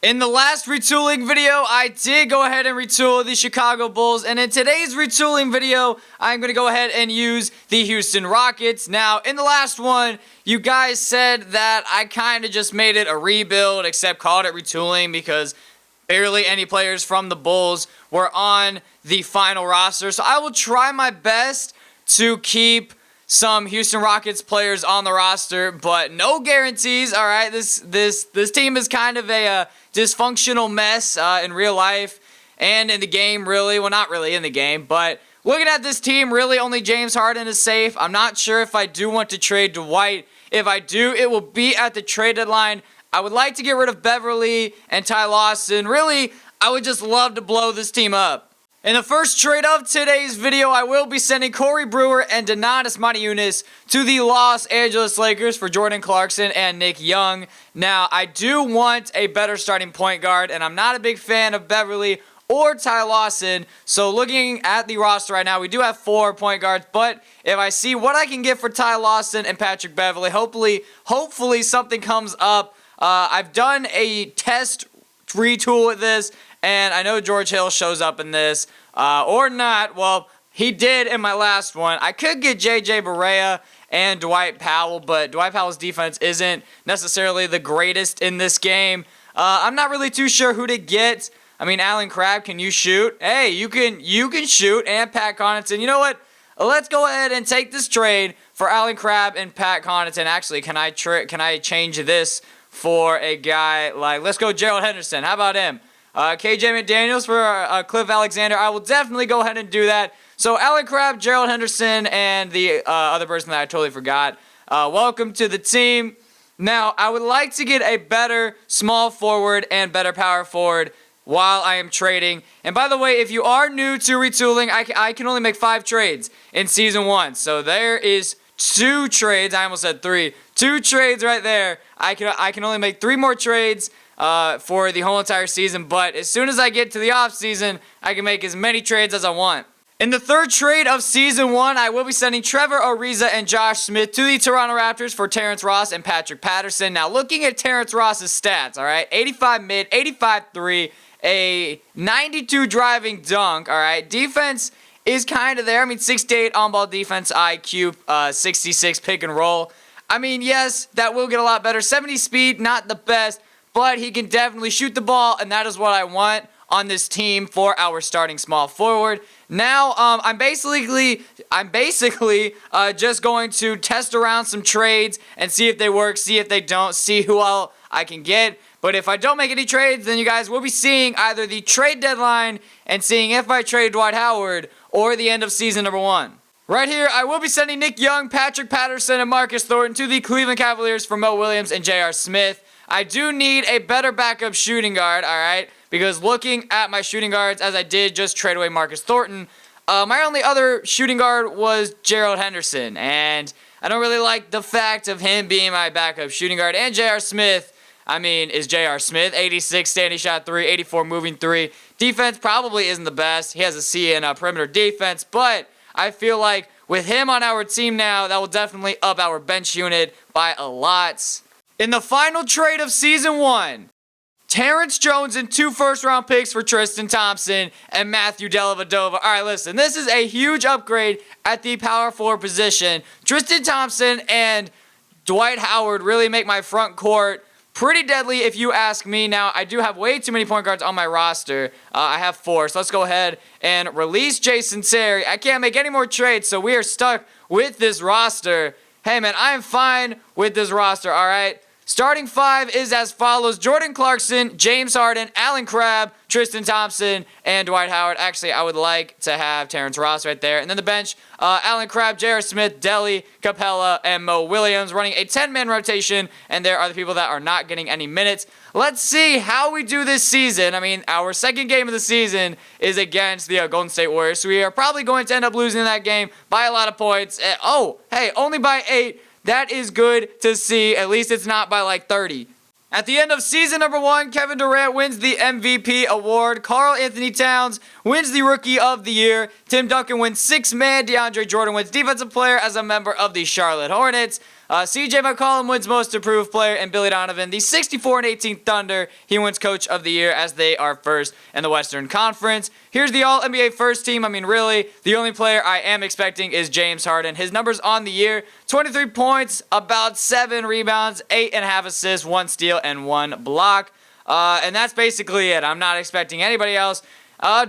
In the last retooling video, I did go ahead and retool the Chicago Bulls, and in today's retooling video, I'm going to go ahead and use the Houston Rockets. Now, in the last one, you guys said that I kind of just made it a rebuild, except called it retooling because barely any players from the Bulls were on the final roster. So I will try my best to keep some Houston Rockets players on the roster, but no guarantees. All right, this team is kind of a dysfunctional mess in real life and in the game, really. Well, not really in the game, but looking at this team, really only James Harden is safe. I'm not sure if I do want to trade Dwight. If I do, it will be at the trade deadline. I would like to get rid of Beverly and Ty Lawson. Really, I would just love to blow this team up. In the first trade of today's video, I will be sending Corey Brewer and Donatas Motiejunas to the Los Angeles Lakers for Jordan Clarkson and Nick Young. Now, I do want a better starting point guard, and I'm not a big fan of Beverly or Ty Lawson. So looking at the roster right now, we do have 4 point guards, but if I see what I can get for Ty Lawson and Patrick Beverly, hopefully something comes up. I've done a test retool with this, and I know George Hill shows up in this, or not. Well, he did in my last one. I could get J.J. Barea and Dwight Powell, but Dwight Powell's defense isn't necessarily the greatest in this game. I'm not really too sure who to get. I mean, Alan Crabb, can you shoot? Hey, you can shoot, and Pat Connaughton. You know what? Let's go ahead and take this trade for Alan Crabb and Pat Connaughton. Actually, can I change this for a guy like, let's go Gerald Henderson. How about him? KJ McDaniels for Cliff Alexander. I will definitely go ahead and do that. So Alan Crabb, Gerald Henderson, and the other person that I totally forgot. Welcome to the team. Now, I would like to get a better small forward and better power forward while I am trading. And by the way, if you are new to retooling, I can only make 5 trades in Season 1. So there is 2 trades. I almost said 3. 2 trades right there. I can only make 3 more trades for the whole entire season, but as soon as I get to the off season, I can make as many trades as I want. In the third trade of Season 1, I will be sending Trevor Ariza and Josh Smith to the Toronto Raptors for Terrence Ross and Patrick Patterson. Now, looking at Terrence Ross's stats, all right, 85 mid, 85 3, a 92 driving dunk, all right, defense is kind of there. I mean, 68 on-ball defense IQ, 66 pick and roll. I mean, yes, that will get a lot better. 70 speed, not the best, but he can definitely shoot the ball, and that is what I want on this team for our starting small forward. Now, I'm basically just going to test around some trades and see if they work, see if they don't, see who all I can get. But if I don't make any trades, then you guys will be seeing either the trade deadline and seeing if I trade Dwight Howard or the end of season number 1. Right here, I will be sending Nick Young, Patrick Patterson, and Marcus Thornton to the Cleveland Cavaliers for Mo Williams and J.R. Smith. I do need a better backup shooting guard, all right? Because looking at my shooting guards, as I did just trade away Marcus Thornton, my only other shooting guard was Gerald Henderson. And I don't really like the fact of him being my backup shooting guard. And J.R. Smith, I mean, is J.R. Smith 86 standing shot 3, 84 moving 3. Defense probably isn't the best. He has a C in perimeter defense. But I feel like with him on our team now, that will definitely up our bench unit by a lot. In the final trade of Season 1, Terrence Jones and 2 first-round picks for Tristan Thompson and Matthew Dellavedova. All right, listen, this is a huge upgrade at the power forward position. Tristan Thompson and Dwight Howard really make my front court pretty deadly if you ask me. Now, I do have way too many point guards on my roster. I have 4, so let's go ahead and release Jason Terry. I can't make any more trades, so we are stuck with this roster. Hey, man, I am fine with this roster, all right? Starting 5 is as follows: Jordan Clarkson, James Harden, Alan Crabb, Tristan Thompson, and Dwight Howard. Actually, I would like to have Terrence Ross right there. And then the bench, Alan Crabb, J.R. Smith, Deli, Capella, and Mo Williams, running a 10-man rotation. And there are the people that are not getting any minutes. Let's see how we do this season. I mean, our second game of the season is against the Golden State Warriors. So we are probably going to end up losing that game by a lot of points. Hey, only by 8. That is good to see. At least it's not by like 30. At the end of season number 1, Kevin Durant wins the MVP award. Karl Anthony Towns wins the Rookie of the Year. Tim Duncan wins 6th man. DeAndre Jordan wins Defensive Player as a member of the Charlotte Hornets. CJ McCollum wins Most Improved Player, and Billy Donovan, the 64 and 18 Thunder, he wins Coach of the Year as they are first in the Western Conference. Here's the All-NBA first team. I mean, really, the only player I am expecting is James Harden. His numbers on the year, 23 points, about 7 rebounds, 8.5 assists, 1 steal, and 1 block. And that's basically it. I'm not expecting anybody else.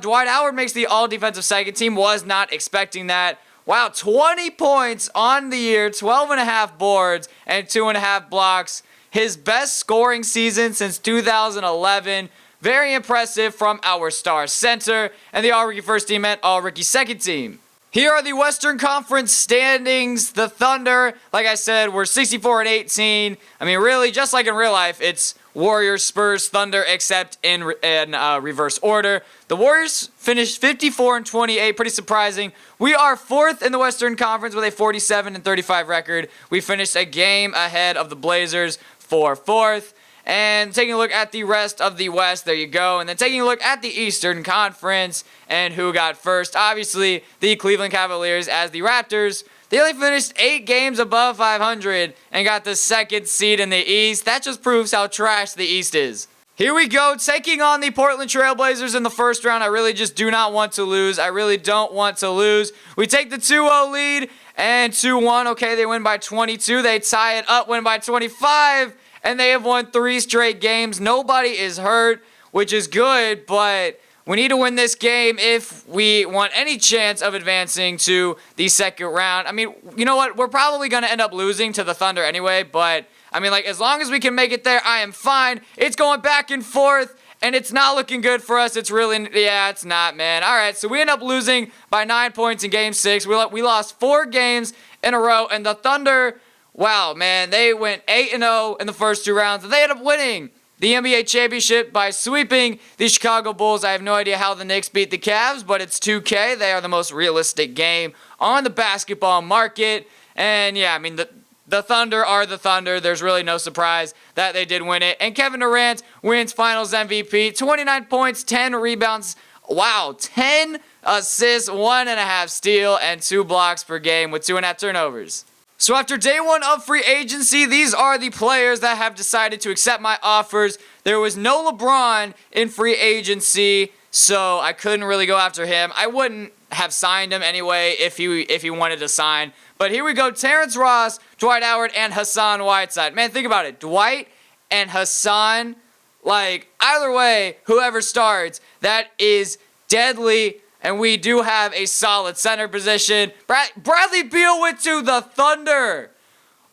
Dwight Howard makes the All-Defensive Second Team. Was not expecting that. Wow, 20 points on the year, 12.5 boards, and 2.5 blocks. His best scoring season since 2011. Very impressive from our star center. And the All-Rookie First Team and All-Rookie Second Team. Here are the Western Conference standings. The Thunder, like I said, were 64 and 18. I mean, really, just like in real life, it's Warriors, Spurs, Thunder, except in reverse order. The Warriors finished 54 and 28, pretty surprising. We are 4th in the Western Conference with a 47 and 35 record. We finished a game ahead of the Blazers for 4th. And taking a look at the rest of the West, there you go. And then taking a look at the Eastern Conference and who got first. Obviously, the Cleveland Cavaliers as the Raptors. They only finished 8 games above 500 and got the 2nd seed in the East. That just proves how trash the East is. Here we go, taking on the Portland Trail Blazers in the first round. I really just do not want to lose. I really don't want to lose. We take the 2-0 lead and 2-1. Okay, they win by 22. They tie it up, win by 25. And they have won 3 straight games. Nobody is hurt, which is good, but we need to win this game if we want any chance of advancing to the second round. I mean, you know what? We're probably going to end up losing to the Thunder anyway, but, I mean, like, as long as we can make it there, I am fine. It's going back and forth, and it's not looking good for us. It's really, yeah, it's not, man. All right, so we end up losing by 9 points in Game 6. We lost 4 games in a row, and the Thunder, wow, man, they went 8-0 in the first 2 rounds, and they ended up winning the NBA championship by sweeping the Chicago Bulls. I have no idea how the Knicks beat the Cavs, but it's 2K. They are the most realistic game on the basketball market. And yeah, I mean, the Thunder are the Thunder. There's really no surprise that they did win it. And Kevin Durant wins Finals MVP. 29 points, 10 rebounds. Wow, 10 assists, 1.5 steal, and 2 blocks per game with 2.5 turnovers. So after day 1 of free agency, these are the players that have decided to accept my offers. There was no LeBron in free agency, so I couldn't really go after him. I wouldn't have signed him anyway if he wanted to sign. But here we go, Terrence Ross, Dwight Howard, and Hassan Whiteside. Man, think about it. Dwight and Hassan, like, either way, whoever starts, that is deadly. And we do have a solid center position. Bradley Beal went to the Thunder.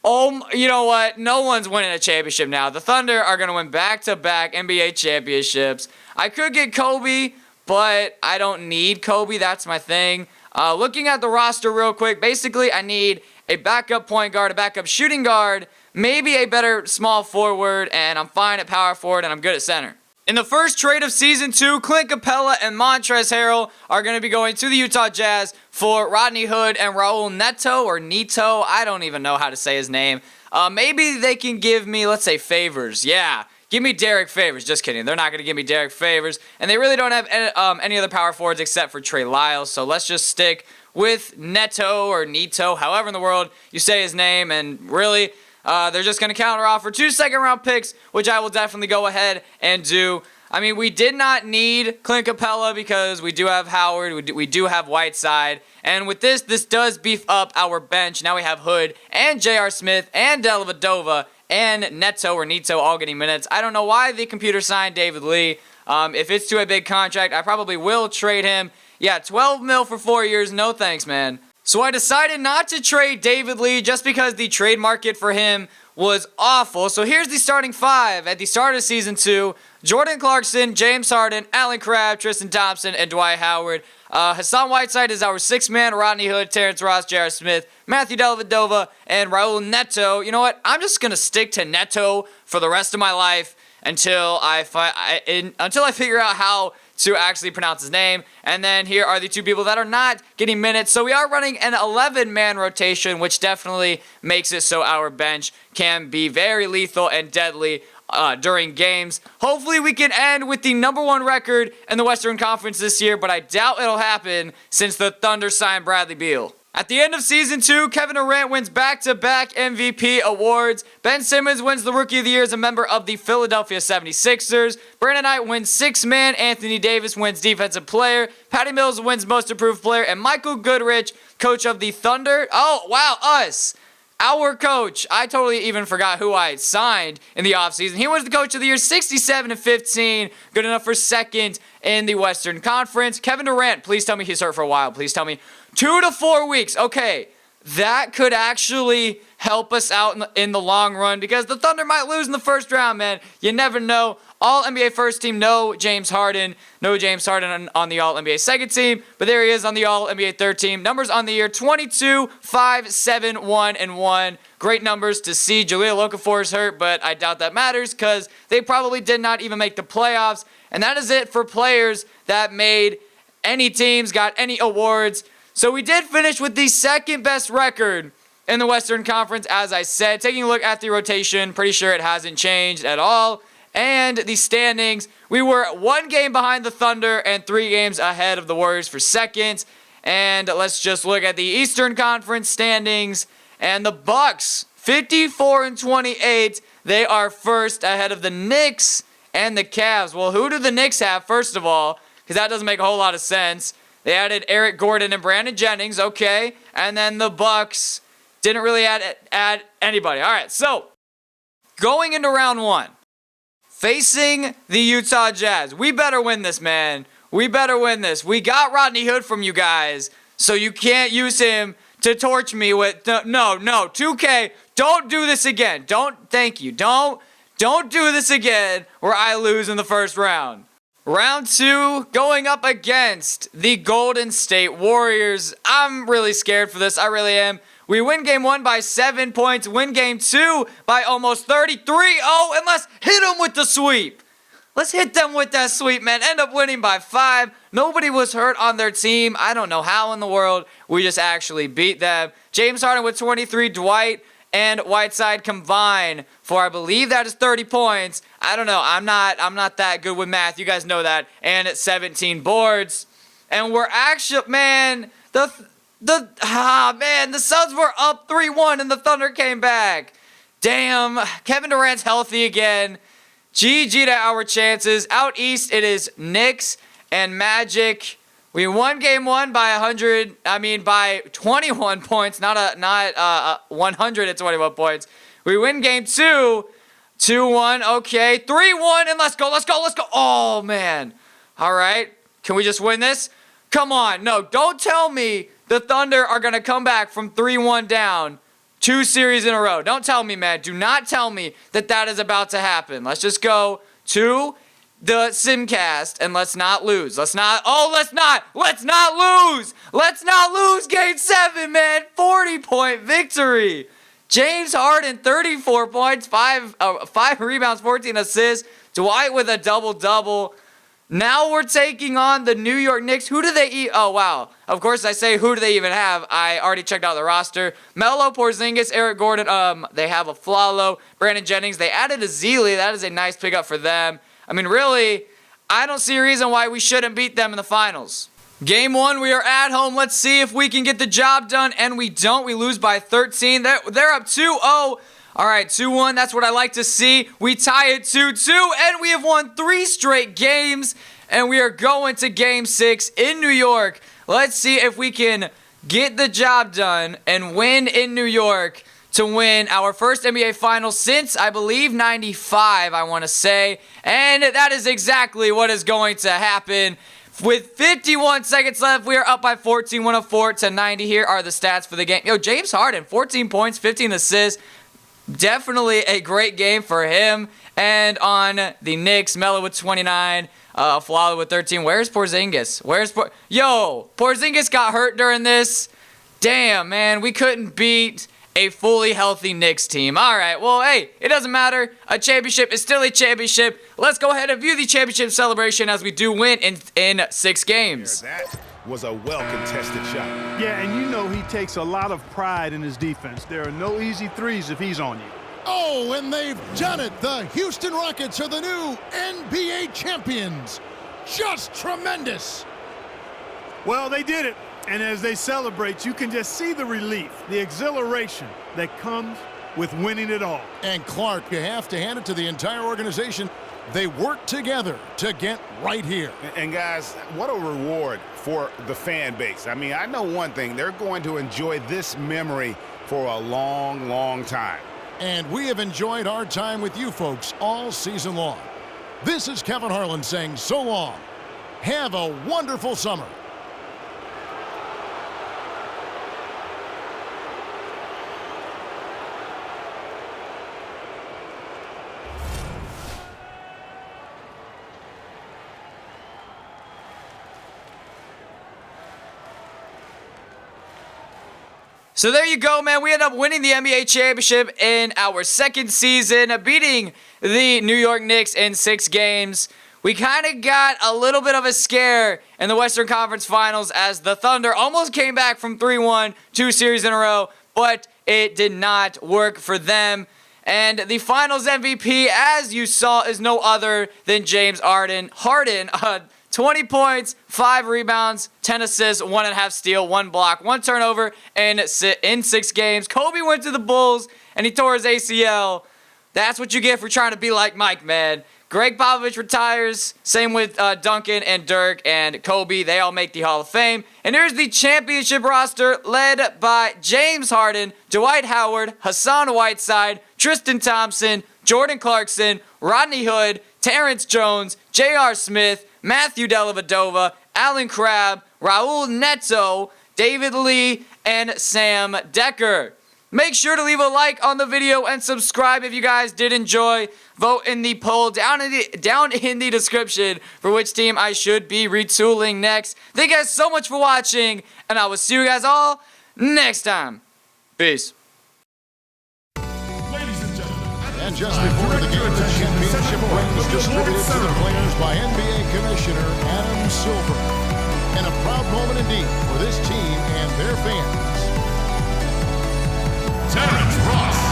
Oh, you know what? No one's winning a championship now. The Thunder are going to win back-to-back NBA championships. I could get Kobe, but I don't need Kobe. That's my thing. Looking at the roster real quick, basically I need a backup point guard, a backup shooting guard, maybe a better small forward, and I'm fine at power forward, and I'm good at center. In the first trade of Season 2, Clint Capella and Montrezl Harrell are going to be going to the Utah Jazz for Rodney Hood and Raul Neto, or Neto. I don't even know how to say his name. Maybe they can give me, let's say, Favors. Yeah, give me Derek Favors. Just kidding. They're not going to give me Derek Favors. And they really don't have any other power forwards except for Trey Lyles. So let's just stick with Neto or Neto, however in the world you say his name. And really, they're just going to counter offer 2 second-round picks, which I will definitely go ahead and do. I mean, we did not need Clint Capella because we do have Howard, we do have Whiteside. And with this does beef up our bench. Now we have Hood and J.R. Smith and Dellavedova and Neto or Neto all getting minutes. I don't know why the computer signed David Lee. If it's to a big contract, I probably will trade him. Yeah, 12 mil for 4 years. No thanks, man. So I decided not to trade David Lee just because the trade market for him was awful. So here's the starting 5 at the start of Season 2. Jordan Clarkson, James Harden, Allen Crabbe, Tristan Thompson, and Dwight Howard. Hassan Whiteside is our 6th man. Rodney Hood, Terrence Ross, J.R. Smith, Matthew Dellavedova, and Raul Neto. You know what? I'm just going to stick to Neto for the rest of my life until I figure out how to actually pronounce his name. And then here are the 2 people that are not getting minutes. So we are running an 11-man rotation, which definitely makes it so our bench can be very lethal and deadly during games. Hopefully we can end with the #1 record in the Western Conference this year, but I doubt it'll happen since the Thunder signed Bradley Beal. At the end of Season 2, Kevin Durant wins back-to-back MVP awards. Ben Simmons wins the Rookie of the Year as a member of the Philadelphia 76ers. Brandon Knight wins Sixth Man. Anthony Davis wins Defensive Player. Patty Mills wins Most Improved Player. And Michael Goodrich, Coach of the Thunder. Oh, wow, us. Our coach. I totally even forgot who I signed in the offseason. He was the Coach of the Year, 67-15. Good enough for second in the Western Conference. Kevin Durant, please tell me he's hurt for a while. Please tell me 2 to 4 weeks. Okay, that could actually help us out in the long run because the Thunder might lose in the first round, man. You never know. All NBA first team, no James Harden. No James Harden on the All NBA second team, but there he is on the All NBA third team. Numbers on the year, 22, 5, 7, 1, and 1. Great numbers to see. Jahlil Okafor is hurt, but I doubt that matters because they probably did not even make the playoffs. And that is it for players that made any teams, got any awards. So we did finish with the second best record in the Western Conference, as I said. Taking a look at the rotation, pretty sure it hasn't changed at all. And the standings, we were 1 game behind the Thunder and 3 games ahead of the Warriors for second. And let's just look at the Eastern Conference standings. And the Bucks, 54-28. They are first ahead of the Knicks and the Cavs. Well, who do the Knicks have, first of all? Because that doesn't make a whole lot of sense. They added Eric Gordon and Brandon Jennings, okay. And then the Bucks didn't really add anybody. All right, so going into round 1. Facing the Utah Jazz. We better win this, man. We better win this. We got Rodney Hood from you guys, so you can't use him to torch me with... No, 2K, don't do this again. Thank you. Don't do this again where I lose in the first round. Round 2, going up against the Golden State Warriors. I'm really scared for this. I really am. We win game 1 by 7 points, win game 2 by almost 33. Oh, and let's hit them with the sweep. Let's hit them with that sweep, man. End up winning by 5. Nobody was hurt on their team. I don't know how in the world we just actually beat them. James Harden with 23, Dwight and Whiteside combined for, I believe that is 30 points. I don't know. I'm not that good with math. You guys know that. And it's 17 boards. And we're actually, man, the Suns were up 3-1 and the Thunder came back. Damn, Kevin Durant's healthy again. GG to our chances. Out east, it is Knicks and Magic. We won game 1 by by 21 points, not 121 points. We win game 2, 2-1, okay, 3-1, and let's go. Oh, man. All right, can we just win this? Come on, no, don't tell me the Thunder are going to come back from 3-1 down 2 series in a row. Don't tell me, man. Do not tell me that is about to happen. Let's just go to the Simcast and let's not lose. Let's not lose. Let's not lose game 7, man. 40-point victory. James Harden, 34 points, 5 rebounds, 14 assists. Dwight with a double-double. Now we're taking on the New York Knicks. Who do they Oh, wow. Of course, I say, who do they even have? I already checked out the roster. Melo, Porzingis, Eric Gordon. They have a Flalo, Brandon Jennings. They added a Zealy. That is a nice pickup for them. I mean, really, I don't see a reason why we shouldn't beat them in the finals. Game 1, we are at home. Let's see if we can get the job done. And we don't. We lose by 13. They're up 2-0. All right, 2-1, that's what I like to see. We tie it 2-2, and we have won 3 straight games, and we are going to Game 6 in New York. Let's see if we can get the job done and win in New York to win our first NBA Finals since, I believe, 95, I want to say. And that is exactly what is going to happen. With 51 seconds left, we are up by 14, 104-90. Here are the stats for the game. Yo, James Harden, 14 points, 15 assists. Definitely a great game for him. And on the Knicks, Melo with 29, Flalo with 13. Where's Porzingis? Porzingis got hurt during this. Damn, man, we couldn't beat a fully healthy Knicks team. All right, well, hey, it doesn't matter. A championship is still a championship. Let's go ahead and view the championship celebration as we do win in 6 games. That was a well-contested shot. Yeah, and you know he takes a lot of pride in his defense. There are no easy threes if he's on you. Oh, and they've done it. The Houston Rockets are the new NBA champions. Just tremendous. Well, they did it. And as they celebrate, you can just see the relief, the exhilaration that comes with winning it all. And Clark, you have to hand it to the entire organization. They work together to get right here. And guys, what a reward for the fan base. I mean, I know one thing. They're going to enjoy this memory for a long, long time. And we have enjoyed our time with you folks all season long. This is Kevin Harlan saying so long. Have a wonderful summer. So there you go, man. We ended up winning the NBA championship in our second season, beating the New York Knicks in 6 games. We kind of got a little bit of a scare in the Western Conference Finals as the Thunder almost came back from 3-1, 2 series in a row, but it did not work for them. And the Finals MVP, as you saw, is no other than James Harden. 20 points, 5 rebounds, 10 assists, 1.5 steal, 1 block, 1 turnover in 6 games. Kobe went to the Bulls, and he tore his ACL. That's what you get for trying to be like Mike, man. Greg Popovich retires. Same with Duncan and Dirk and Kobe. They all make the Hall of Fame. And here's the championship roster led by James Harden, Dwight Howard, Hassan Whiteside, Tristan Thompson, Jordan Clarkson, Rodney Hood, Terrence Jones, J.R. Smith, Matthew Dellavedova, Alan Crabb, Raul Neto, David Lee, and Sam Decker. Make sure to leave a like on the video and subscribe if you guys did enjoy. Vote in the poll down in the description for which team I should be retooling next. Thank you guys so much for watching, and I will see you guys all next time. Peace. And just before the game, the championship ring was distributed to the players by NBA Commissioner Adam Silver. And a proud moment indeed for this team and their fans. Terrence Ross.